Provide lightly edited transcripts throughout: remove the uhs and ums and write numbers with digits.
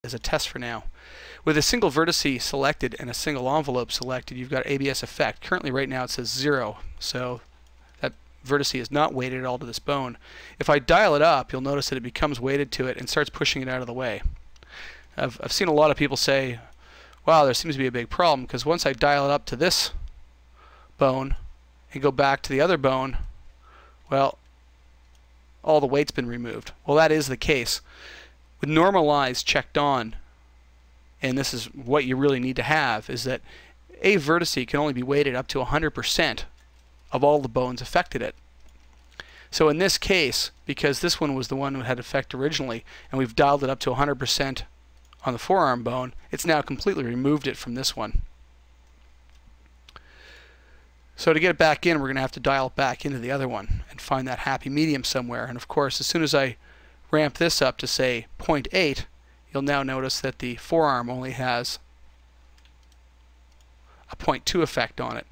as a test for now. With a single vertice selected and a single envelope selected, you've got ABS effect. Currently right now it says 0, so that vertice is not weighted at all to this bone. If I dial it up, you'll notice that it becomes weighted to it and starts pushing it out of the way. I've seen a lot of people say, wow, there seems to be a big problem, because once I dial it up to this bone and go back to the other bone, well, all the weight's been removed. Well, that is the case. With normalize checked on, and this is what you really need to have, is that a vertice can only be weighted up to 100% of all the bones affected it. So in this case, because this one was the one who had effect originally, and we've dialed it up to 100% on the forearm bone, it's now completely removed it from this one. So to get it back in, we're going to have to dial it back into the other one and find that happy medium somewhere. And of course, as soon as I ramp this up to say 0.8, you'll now notice that the forearm only has a 0.2 effect on it.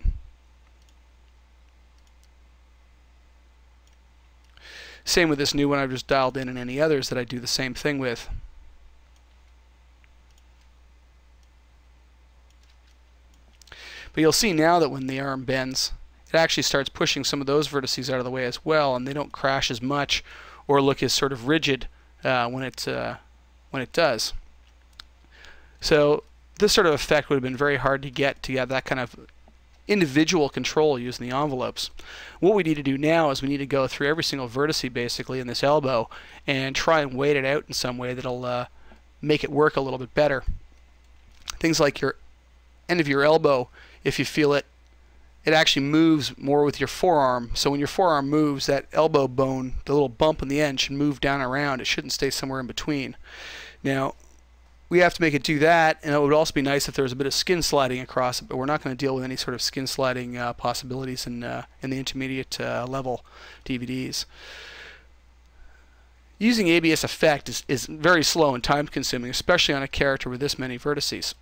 Same with this new one I've just dialed in and any others that I do the same thing with. But you'll see now that when the arm bends, it actually starts pushing some of those vertices out of the way as well, and they don't crash as much or look as sort of rigid when it does. So this sort of effect would have been very hard to have that kind of individual control using the envelopes. What we need to do now is we need to go through every single vertice basically in this elbow and try and weight it out in some way that'll make it work a little bit better. Things like your end of your elbow, if you feel it, it actually moves more with your forearm. So when your forearm moves, that elbow bone, the little bump in the end, should move down around. It shouldn't stay somewhere in between. Now, we have to make it do that, and it would also be nice if there was a bit of skin sliding across it, but we're not going to deal with any sort of skin sliding possibilities in the intermediate level DVDs. Using ABS effect is very slow and time consuming, especially on a character with this many vertices.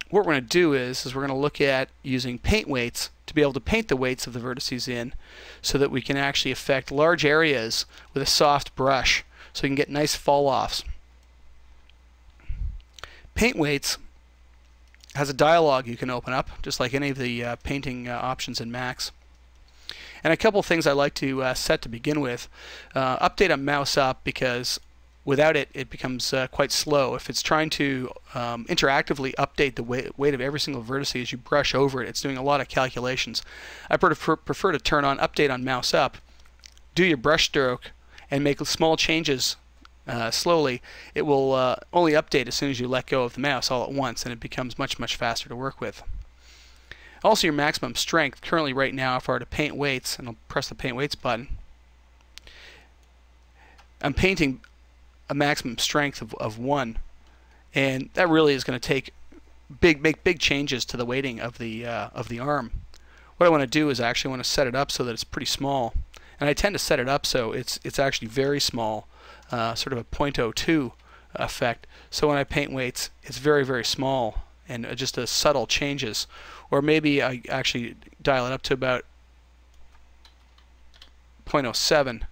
What we're going to do is we're going to look at using paint weights to be able to paint the weights of the vertices in so that we can actually affect large areas with a soft brush so we can get nice fall-offs. Paint weights has a dialog you can open up, just like any of the painting options in Macs. And a couple things I like to set to begin with. Update on mouse up, because without it, it becomes quite slow. If it's trying to interactively update the weight of every single vertice as you brush over it, it's doing a lot of calculations. I prefer to turn on update on mouse up, do your brush stroke, and make small changes slowly. It will only update as soon as you let go of the mouse all at once, and it becomes much, much faster to work with. Also, your maximum strength. Currently right now, if I were to paint weights, and I'll press the paint weights button, I'm painting a maximum strength of 1, and that really is going to make big changes to the weighting of the arm. What I want to do is I actually want to set it up so that it's pretty small, and I tend to set it up so it's actually very small, sort of a 0.02 effect. So when I paint weights, it's very, very small and just a subtle changes. Or maybe I actually dial it up to about 0.07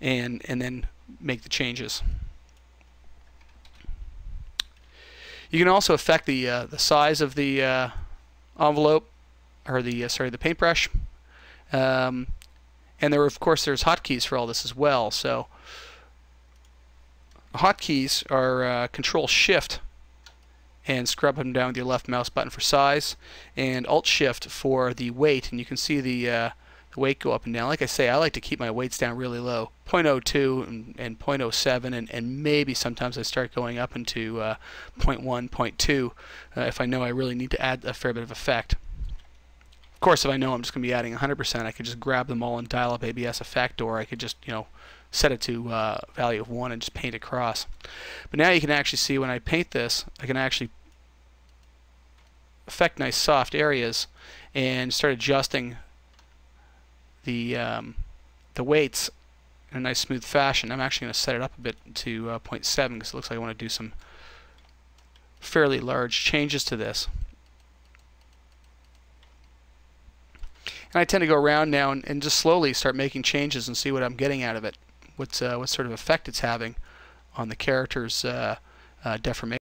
and then make the changes. You can also affect the size of the envelope, or the paintbrush, and of course there's hotkeys for all this as well. So hotkeys are Control Shift and scrub them down with your left mouse button for size, and Alt Shift for the weight, and you can see the weight go up and down. Like I say, I like to keep my weights down really low, 0.02 and 0.07, and maybe sometimes I start going up into 0.1, 0.2 if I know I really need to add a fair bit of effect. Of course, if I know I'm just going to be adding 100%, I could just grab them all and dial up ABS effect, or I could just, set it to value of 1 and just paint across. But now you can actually see when I paint this, I can actually affect nice soft areas and start adjusting the weights in a nice smooth fashion. I'm actually going to set it up a bit to 0.7 because it looks like I want to do some fairly large changes to this. And I tend to go around now and just slowly start making changes and see what I'm getting out of it, what sort of effect it's having on the character's deformation.